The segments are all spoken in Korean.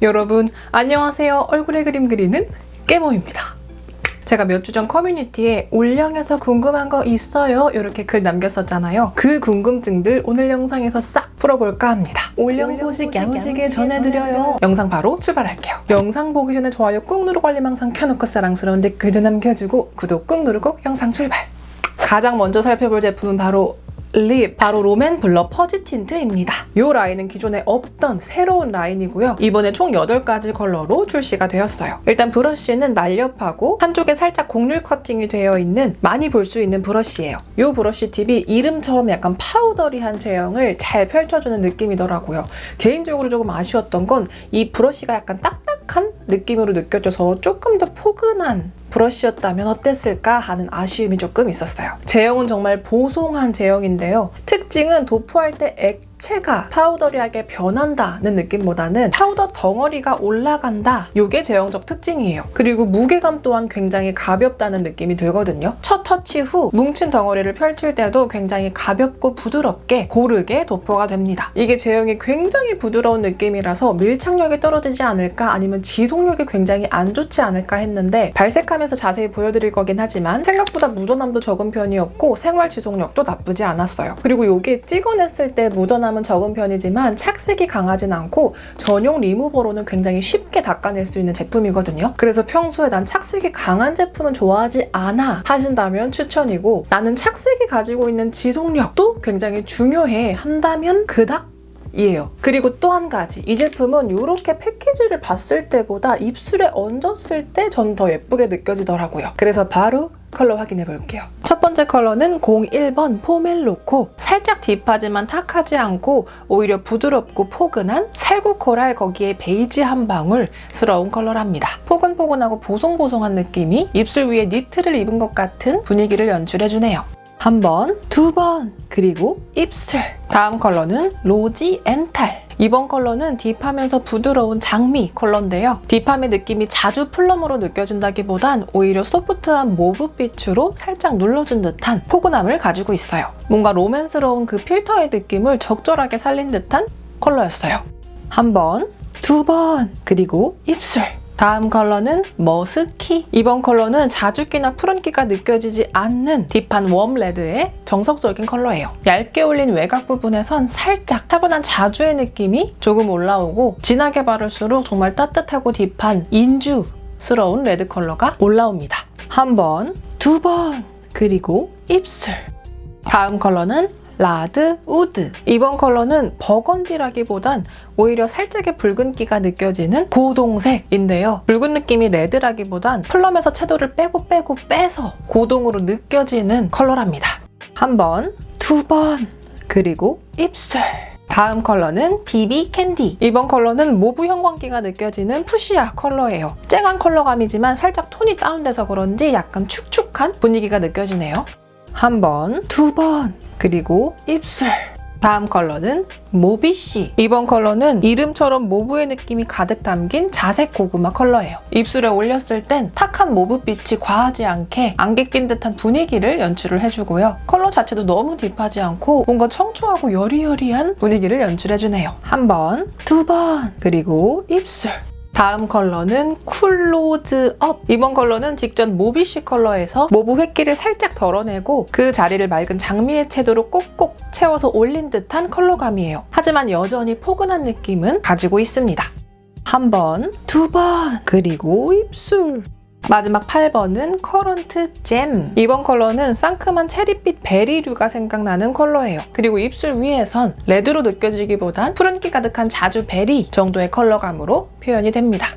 여러분 안녕하세요. 얼굴에 그림 그리는 깨모입니다. 제가 몇 주 전 커뮤니티에 올영에서 궁금한 거 있어요? 이렇게 글 남겼었잖아요. 그 궁금증들 오늘 영상에서 싹 풀어볼까 합니다. 올영 소식 야무지게 전해드려요. 영상 바로 출발할게요. 영상 보기 전에 좋아요 꾹 누르고 알림 항상 켜놓고 사랑스러운 댓글도 남겨주고 구독 꾹 누르고 영상 출발! 가장 먼저 살펴볼 제품은 바로 롬앤 블러 퍼지 틴트입니다. 이 라인은 기존에 없던 새로운 라인이고요. 이번에 총 8가지 컬러로 출시가 되었어요. 일단 브러쉬는 날렵하고 한쪽에 살짝 곡률 커팅이 되어 있는 많이 볼 수 있는 브러쉬예요. 이 브러쉬 팁이 이름처럼 약간 파우더리한 제형을 잘 펼쳐주는 느낌이더라고요. 개인적으로 조금 아쉬웠던 건 이 브러쉬가 약간 딱딱한 느낌으로 느껴져서 조금 더 포근한 브러쉬였다면 어땠을까 하는 아쉬움이 조금 있었어요. 제형은 정말 보송한 제형인데요. 특징은 도포할 때 액체가 파우더리하게 변한다는 느낌보다는 파우더 덩어리가 올라간다. 이게 제형적 특징이에요. 그리고 무게감 또한 굉장히 가볍다는 느낌이 들거든요. 첫 터치 후 뭉친 덩어리를 펼칠 때도 굉장히 가볍고 부드럽게 고르게 도포가 됩니다. 이게 제형이 굉장히 부드러운 느낌이라서 밀착력이 떨어지지 않을까 아니면 지속력이 굉장히 안 좋지 않을까 했는데 발색하면서 자세히 보여드릴 거긴 하지만 생각보다 묻어남도 적은 편이었고 생활 지속력도 나쁘지 않았어요. 그리고 이게 찍어냈을 때 묻어남은 적은 편이지만 착색이 강하진 않고 전용 리무버로는 굉장히 쉽게 닦아낼 수 있는 제품이거든요. 그래서 평소에 난 착색이 강한 제품은 좋아하지 않아 하신다면 추천이고, 나는 착색이 가지고 있는 지속력도 굉장히 중요해 한다면 그닥 이에요. 그리고 또 한 가지, 이 제품은 이렇게 패키지를 봤을 때보다 입술에 얹었을 때 전 더 예쁘게 느껴지더라고요. 그래서 바로 컬러 확인해 볼게요. 첫 번째 컬러는 01번 포멜로코. 살짝 딥하지만 탁하지 않고 오히려 부드럽고 포근한 살구 코랄 거기에 베이지 한 방울스러운 컬러랍니다. 포근포근하고 보송보송한 느낌이 입술 위에 니트를 입은 것 같은 분위기를 연출해주네요. 한 번, 두 번, 그리고 입술. 다음 컬러는 로지 엔탈. 이번 컬러는 딥하면서 부드러운 장미 컬러인데요. 딥함의 느낌이 자주 플럼으로 느껴진다기보단 오히려 소프트한 모브빛으로 살짝 눌러준 듯한 포근함을 가지고 있어요. 뭔가 로맨스러운 그 필터의 느낌을 적절하게 살린 듯한 컬러였어요. 한 번, 두 번, 그리고 입술. 다음 컬러는 머스키. 이번 컬러는 자주기나 푸른기가 느껴지지 않는 딥한 웜레드의 정석적인 컬러예요. 얇게 올린 외곽 부분에선 살짝 차분한 자주의 느낌이 조금 올라오고, 진하게 바를수록 정말 따뜻하고 딥한 인주스러운 레드 컬러가 올라옵니다. 한 번, 두 번, 그리고 입술. 다음 컬러는 라드 우드. 이번 컬러는 버건디라기보단 오히려 살짝의 붉은기가 느껴지는 고동색인데요. 붉은 느낌이 레드라기보단 플럼에서 채도를 빼서 고동으로 느껴지는 컬러랍니다. 한 번, 두 번, 그리고 입술. 다음 컬러는 비비 캔디. 이번 컬러는 모브 형광기가 느껴지는 푸시아 컬러예요. 쨍한 컬러감이지만 살짝 톤이 다운돼서 그런지 약간 축축한 분위기가 느껴지네요. 한 번, 두 번, 그리고 입술. 다음 컬러는 모비쉬. 이번 컬러는 이름처럼 모브의 느낌이 가득 담긴 자색 고구마 컬러예요. 입술에 올렸을 땐 탁한 모브빛이 과하지 않게 안개 낀 듯한 분위기를 연출을 해주고요. 컬러 자체도 너무 딥하지 않고 뭔가 청초하고 여리여리한 분위기를 연출해주네요. 한 번, 두 번, 그리고 입술. 다음 컬러는 쿨로즈업. 이번 컬러는 직전 모비쉬 컬러에서 모브 획기를 살짝 덜어내고 그 자리를 맑은 장미의 채도로 꼭꼭 채워서 올린 듯한 컬러감이에요. 하지만 여전히 포근한 느낌은 가지고 있습니다. 한 번, 두 번, 그리고 입술. 마지막 8번은 커런트 잼. 이번 컬러는 상큼한 체리빛 베리류가 생각나는 컬러예요. 그리고 입술 위에선 레드로 느껴지기보단 푸른기 가득한 자주 베리 정도의 컬러감으로 표현이 됩니다.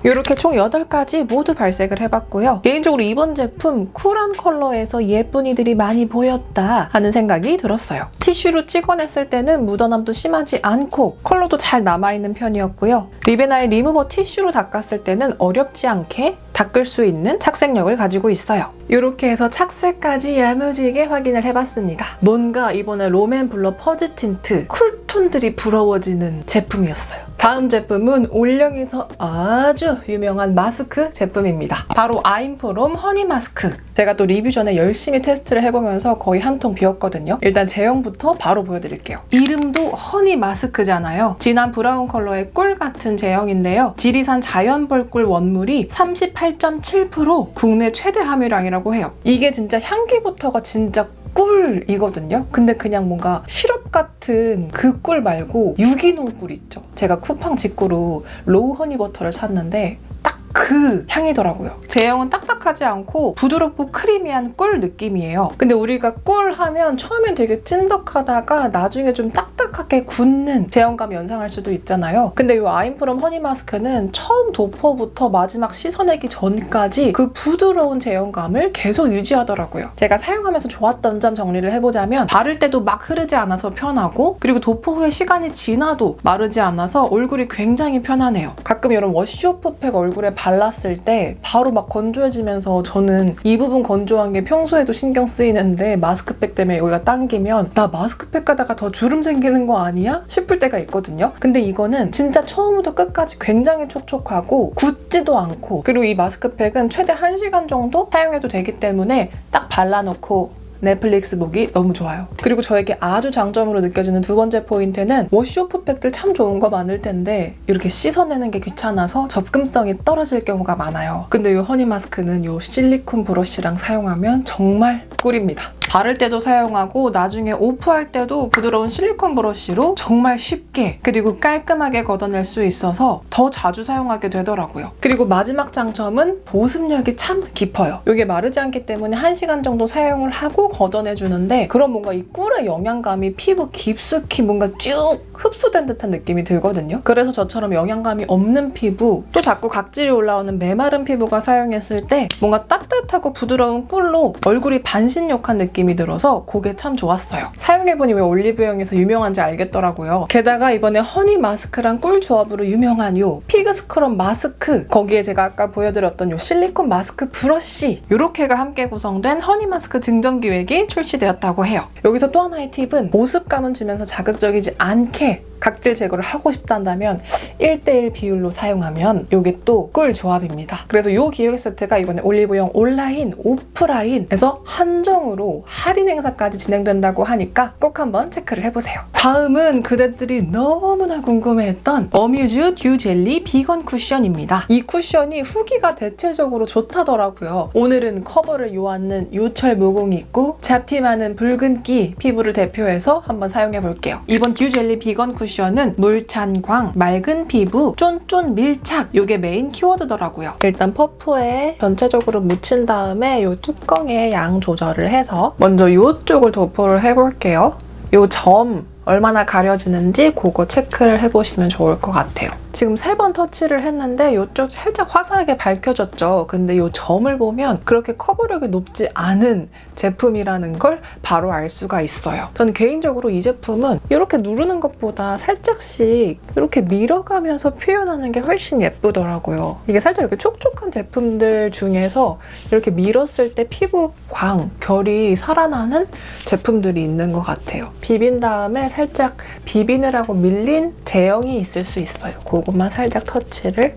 이렇게 총 8가지 모두 발색을 해봤고요. 개인적으로 이번 제품 쿨한 컬러에서 예쁜이들이 많이 보였다 하는 생각이 들었어요. 티슈로 찍어냈을 때는 묻어남도 심하지 않고 컬러도 잘 남아있는 편이었고요. 리베나의 리무버 티슈로 닦았을 때는 어렵지 않게 닦을 수 있는 착색력을 가지고 있어요. 이렇게 해서 착색까지 야무지게 확인을 해봤습니다. 뭔가 이번에 롬앤 블러 퍼즈 틴트 쿨톤들이 부러워지는 제품이었어요. 다음 제품은 올영에서 아주 유명한 마스크 제품입니다. 바로 아임프롬 허니 마스크. 제가 또 리뷰 전에 열심히 테스트를 해보면서 거의 한 통 비웠거든요. 일단 제형부터 바로 보여드릴게요. 이름도 허니 마스크잖아요. 진한 브라운 컬러의 꿀 같은 제형인데요. 지리산 자연벌꿀 원물이 38.7% 국내 최대 함유량이라고 해요. 이게 진짜 향기부터가 진짜 꿀이거든요. 근데 그냥 뭔가 시럽 같은 그 꿀 말고 유기농 꿀 있죠. 제가 쿠팡 직구로 로우 허니버터를 샀는데 딱 그 향이더라고요. 제형은 딱딱하지 않고 부드럽고 크리미한 꿀 느낌이에요. 근데 우리가 꿀 하면 처음엔 되게 찐득하다가 나중에 좀 딱딱하게 굳는 제형감 연상할 수도 있잖아요. 근데 이 아임프롬 허니 마스크는 처음 도포부터 마지막 씻어내기 전까지 그 부드러운 제형감을 계속 유지하더라고요. 제가 사용하면서 좋았던 점 정리를 해보자면 바를 때도 막 흐르지 않아서 편하고, 그리고 도포 후에 시간이 지나도 마르지 않아서 얼굴이 굉장히 편하네요. 가끔 이런 워시오프팩 얼굴에 발랐을 때 바로 막 건조해지면서 저는 이 부분 건조한 게 평소에도 신경 쓰이는데 마스크팩 때문에 여기가 당기면 나 마스크팩 가다가 더 주름 생기는 거 아니야? 싶을 때가 있거든요. 근데 이거는 진짜 처음부터 끝까지 굉장히 촉촉하고 굳지도 않고, 그리고 이 마스크팩은 최대 1시간 정도 사용해도 되기 때문에 딱 발라놓고 넷플릭스 보기 너무 좋아요. 그리고 저에게 아주 장점으로 느껴지는 두 번째 포인트는 워시오프팩들 참 좋은 거 많을 텐데 이렇게 씻어내는 게 귀찮아서 접근성이 떨어질 경우가 많아요. 근데 이 허니 마스크는 이 실리콘 브러쉬랑 사용하면 정말 꿀입니다. 바를 때도 사용하고 나중에 오프할 때도 부드러운 실리콘 브러쉬로 정말 쉽게 그리고 깔끔하게 걷어낼 수 있어서 더 자주 사용하게 되더라고요. 그리고 마지막 장점은 보습력이 참 깊어요. 이게 마르지 않기 때문에 1시간 정도 사용을 하고 걷어내주는데 그런 뭔가 이 꿀의 영양감이 피부 깊숙이 뭔가 쭉 흡수된 듯한 느낌이 들거든요. 그래서 저처럼 영양감이 없는 피부, 또 자꾸 각질이 올라오는 메마른 피부가 사용했을 때 뭔가 따뜻하고 부드러운 꿀로 얼굴이 반신욕한 느낌이 들어서 그게 참 좋았어요. 사용해보니 왜 올리브영에서 유명한지 알겠더라고요. 게다가 이번에 허니 마스크랑 꿀 조합으로 유명한 요 피그 스크럽 마스크, 거기에 제가 아까 보여드렸던 요 실리콘 마스크 브러쉬, 요렇게가 함께 구성된 허니 마스크 증정 기획이 출시되었다고 해요. 여기서 또 하나의 팁은 보습감은 주면서 자극적이지 않게 각질 제거를 하고 싶다면 1:1 비율로 사용하면 이게 또 꿀 조합입니다. 그래서 이 기획 세트가 이번에 올리브영 온라인, 오프라인에서 한정으로 할인 행사까지 진행된다고 하니까 꼭 한번 체크를 해보세요. 다음은 그대들이 너무나 궁금해했던 어뮤즈 듀 젤리 비건 쿠션입니다. 이 쿠션이 후기가 대체적으로 좋다더라고요. 오늘은 커버를 요하는 요철 모공이 있고 잡티 많은 붉은기 피부를 대표해서 한번 사용해볼게요. 이번 듀 젤리 비건 쿠션은 물찬 광, 맑은 피부, 쫀쫀 밀착, 이게 메인 키워드더라고요. 일단 퍼프에 전체적으로 묻힌 다음에 이 뚜껑에 양 조절을 해서 먼저 이쪽을 도포를 해볼게요. 이 점 얼마나 가려지는지 그거 체크를 해보시면 좋을 것 같아요. 지금 3번 터치를 했는데 이쪽 살짝 화사하게 밝혀졌죠. 근데 이 점을 보면 그렇게 커버력이 높지 않은 제품이라는 걸 바로 알 수가 있어요. 저는 개인적으로 이 제품은 이렇게 누르는 것보다 살짝씩 이렇게 밀어가면서 표현하는 게 훨씬 예쁘더라고요. 이게 살짝 이렇게 촉촉한 제품들 중에서 이렇게 밀었을 때 피부 광, 결이 살아나는 제품들이 있는 것 같아요. 비빈 다음에 살짝 비비느라고 밀린 제형이 있을 수 있어요. 그것만 살짝 터치를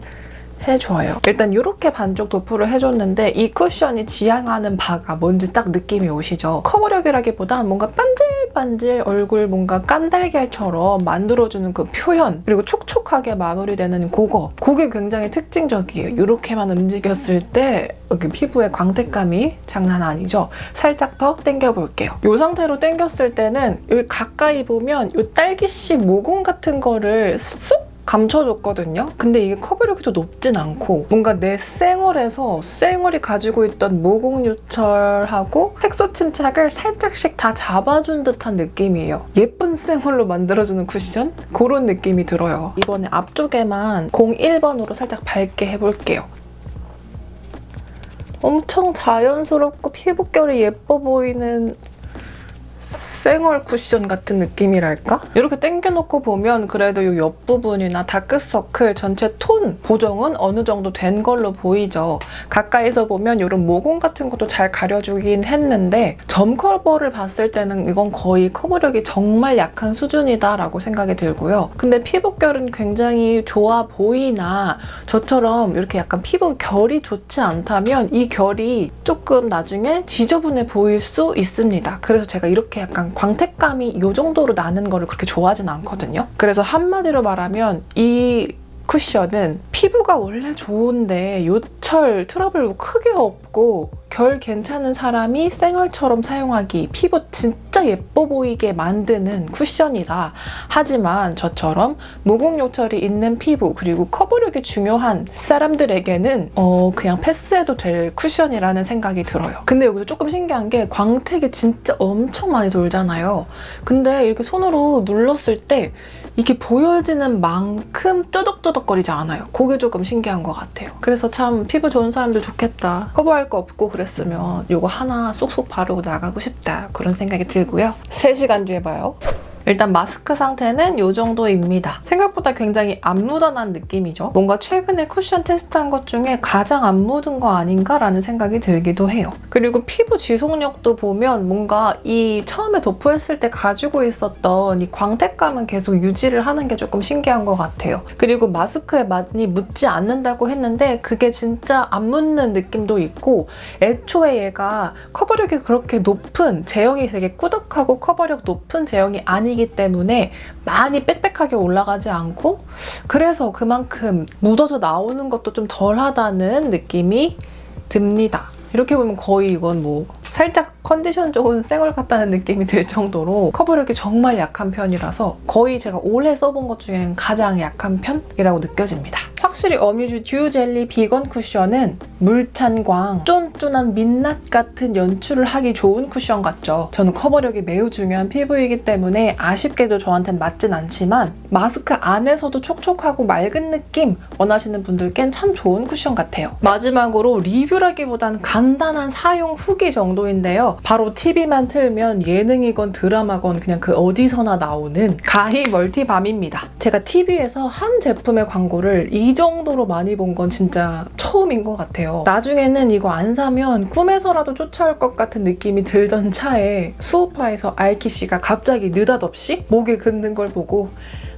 해줘요. 일단 이렇게 반쪽 도포를 해줬는데 이 쿠션이 지향하는 바가 뭔지 딱 느낌이 오시죠? 커버력이라기보단 뭔가 반질반질 얼굴 뭔가 깐달걀처럼 만들어주는 그 표현, 그리고 촉촉하게 마무리되는 그게 굉장히 특징적이에요. 이렇게만 움직였을 때 여기 피부의 광택감이 장난 아니죠? 살짝 더 당겨볼게요. 이 상태로 당겼을 때는 여기 가까이 보면 이 딸기씨 모공 같은 거를 쏙 감춰줬거든요. 근데 이게 커버력이 더 높진 않고 뭔가 내 쌩얼에서 쌩얼이 가지고 있던 모공 유철하고 색소 침착을 살짝씩 다 잡아준 듯한 느낌이에요. 예쁜 쌩얼로 만들어주는 쿠션? 그런 느낌이 들어요. 이번에 앞쪽에만 01번으로 살짝 밝게 해볼게요. 엄청 자연스럽고 피부결이 예뻐 보이는 쌩얼 쿠션 같은 느낌이랄까? 이렇게 당겨놓고 보면 그래도 이 옆부분이나 다크서클 전체 톤 보정은 어느 정도 된 걸로 보이죠. 가까이서 보면 이런 모공 같은 것도 잘 가려주긴 했는데 점 커버를 봤을 때는 이건 거의 커버력이 정말 약한 수준이다라고 생각이 들고요. 근데 피부결은 굉장히 좋아 보이나 저처럼 이렇게 약간 피부 결이 좋지 않다면 이 결이 조금 나중에 지저분해 보일 수 있습니다. 그래서 제가 이렇게 약간 광택감이 이 정도로 나는 거를 그렇게 좋아하진 않거든요. 그래서 한마디로 말하면 이 쿠션은 피부가 원래 좋은데 요철 트러블 크게 없고 결 괜찮은 사람이 쌩얼처럼 사용하기 피부 진짜 예뻐 보이게 만드는 쿠션이다. 하지만 저처럼 모공 요철이 있는 피부 그리고 커버력이 중요한 사람들에게는 그냥 패스해도 될 쿠션이라는 생각이 들어요. 근데 여기서 조금 신기한 게 광택이 진짜 엄청 많이 돌잖아요. 근데 이렇게 손으로 눌렀을 때 이게 보여지는 만큼 쩌덕쩌덕거리지 않아요. 그게 조금 신기한 것 같아요. 그래서 참 피부 좋은 사람들 좋겠다. 커버할 거 없고 그랬으면 이거 하나 쏙쏙 바르고 나가고 싶다. 그런 생각이 들고요. 3시간 뒤에 봐요. 일단 마스크 상태는 이 정도입니다. 생각보다 굉장히 안 묻어난 느낌이죠. 뭔가 최근에 쿠션 테스트한 것 중에 가장 안 묻은 거 아닌가라는 생각이 들기도 해요. 그리고 피부 지속력도 보면 뭔가 이 처음에 도포했을 때 가지고 있었던 이 광택감은 계속 유지를 하는 게 조금 신기한 것 같아요. 그리고 마스크에 많이 묻지 않는다고 했는데 그게 진짜 안 묻는 느낌도 있고 애초에 얘가 커버력이 그렇게 높은 제형이 되게 꾸덕하고 커버력 높은 제형이 아니기 때문에 많이 빽빽하게 올라가지 않고 그래서 그만큼 묻어서 나오는 것도 좀 덜하다는 느낌이 듭니다. 이렇게 보면 거의 이건 뭐 살짝 컨디션 좋은 쌩얼 같다는 느낌이 들 정도로 커버력이 정말 약한 편이라서 거의 제가 올해 써본 것 중에는 가장 약한 편이라고 느껴집니다. 확실히 어뮤즈 듀 젤리 비건 쿠션은 물찬 광, 쫀쫀한 민낯 같은 연출을 하기 좋은 쿠션 같죠. 저는 커버력이 매우 중요한 피부이기 때문에 아쉽게도 저한테는 맞진 않지만 마스크 안에서도 촉촉하고 맑은 느낌 원하시는 분들께는 참 좋은 쿠션 같아요. 마지막으로 리뷰라기보단 간단한 사용 후기 정도인데요. 바로 TV만 틀면 예능이건 드라마건 그냥 그 어디서나 나오는 가히 멀티밤입니다. 제가 TV에서 한 제품의 광고를 이 정도로 많이 본 건 진짜 처음인 것 같아요. 나중에는 이거 안 사면 꿈에서라도 쫓아올 것 같은 느낌이 들던 차에 수우파에서 아이키 씨가 갑자기 느닷없이 목에 긋는 걸 보고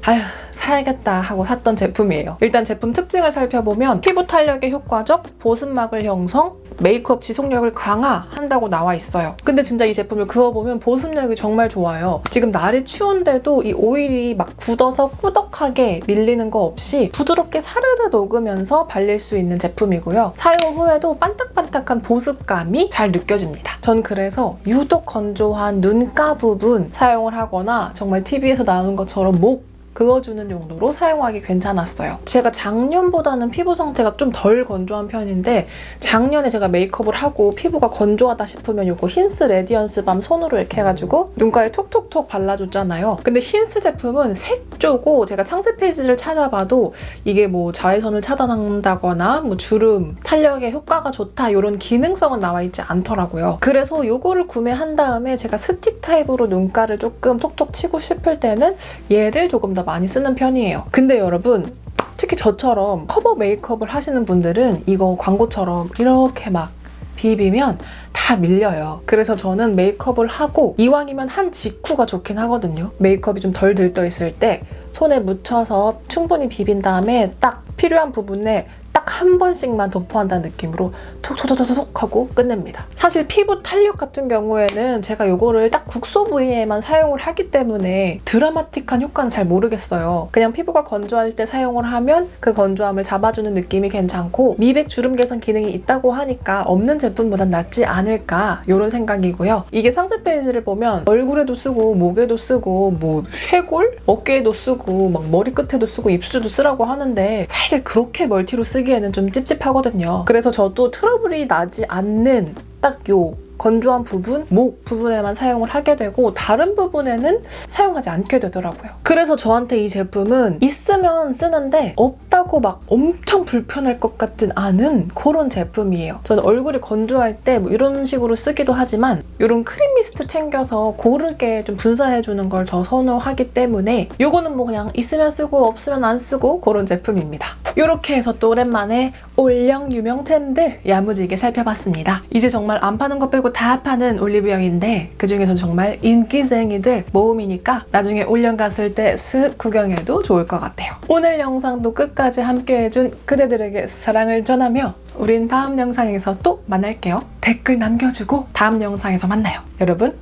아휴 사야겠다 하고 샀던 제품이에요. 일단 제품 특징을 살펴보면 피부 탄력에 효과적, 보습막을 형성, 메이크업 지속력을 강화한다고 나와 있어요. 근데 진짜 이 제품을 그어보면 보습력이 정말 좋아요. 지금 날이 추운데도 이 오일이 막 굳어서 꾸덕하게 밀리는 거 없이 부드럽게 사르르 녹으면서 발릴 수 있는 제품이고요. 사용 후에도 반딱반딱한 보습감이 잘 느껴집니다. 전 그래서 유독 건조한 눈가 부분 사용을 하거나 정말 TV에서 나오는 것처럼 목 그어주는 용도로 사용하기 괜찮았어요. 제가 작년보다는 피부 상태가 좀 덜 건조한 편인데 작년에 제가 메이크업을 하고 피부가 건조하다 싶으면 이거 힌스 레디언스 밤 손으로 이렇게 해가지고 눈가에 톡톡톡 발라줬잖아요. 근데 힌스 제품은 색조고 제가 상세 페이지를 찾아봐도 이게 뭐 자외선을 차단한다거나 뭐 주름, 탄력에 효과가 좋다 이런 기능성은 나와 있지 않더라고요. 그래서 이거를 구매한 다음에 제가 스틱 타입으로 눈가를 조금 톡톡 치고 싶을 때는 얘를 조금 더 많이 쓰는 편이에요. 근데 여러분 특히 저처럼 커버 메이크업을 하시는 분들은 이거 광고처럼 이렇게 막 비비면 다 밀려요. 그래서 저는 메이크업을 하고 이왕이면 한 직후가 좋긴 하거든요. 메이크업이 좀 덜 들떠 있을 때 손에 묻혀서 충분히 비빈 다음에 딱 필요한 부분에 딱 한 번씩만 도포한다는 느낌으로 톡톡톡톡톡 하고 끝냅니다. 사실 피부 탄력 같은 경우에는 제가 이거를 딱 국소 부위에만 사용을 하기 때문에 드라마틱한 효과는 잘 모르겠어요. 그냥 피부가 건조할 때 사용을 하면 그 건조함을 잡아주는 느낌이 괜찮고 미백 주름 개선 기능이 있다고 하니까 없는 제품보단 낫지 않을까 이런 생각이고요. 이게 상세 페이지를 보면 얼굴에도 쓰고 목에도 쓰고 뭐 쇄골? 어깨에도 쓰고 막 머리끝에도 쓰고 입술도 쓰라고 하는데 사실 그렇게 멀티로 쓰기에는 좀 찝찝하거든요. 그래서 저도 트러블이 나지 않는 딱 요 건조한 부분, 목 부분에만 사용을 하게 되고 다른 부분에는 사용하지 않게 되더라고요. 그래서 저한테 이 제품은 있으면 쓰는데 없다고 막 엄청 불편할 것 같진 않은 그런 제품이에요. 저는 얼굴이 건조할 때 뭐 이런 식으로 쓰기도 하지만 이런 크림 미스트 챙겨서 고르게 좀 분사해주는 걸 더 선호하기 때문에 이거는 뭐 그냥 있으면 쓰고 없으면 안 쓰고 그런 제품입니다. 이렇게 해서 또 오랜만에 올영 유명템들 야무지게 살펴봤습니다. 이제 정말 안 파는 거 빼고 다 파는 올리브영인데 그중에서 정말 인기쟁이들 모음이니까 나중에 올영 갔을 때 쓱 구경해도 좋을 것 같아요. 오늘 영상도 끝까지 함께해준 그대들에게 사랑을 전하며 우린 다음 영상에서 또 만날게요. 댓글 남겨주고 다음 영상에서 만나요. 여러분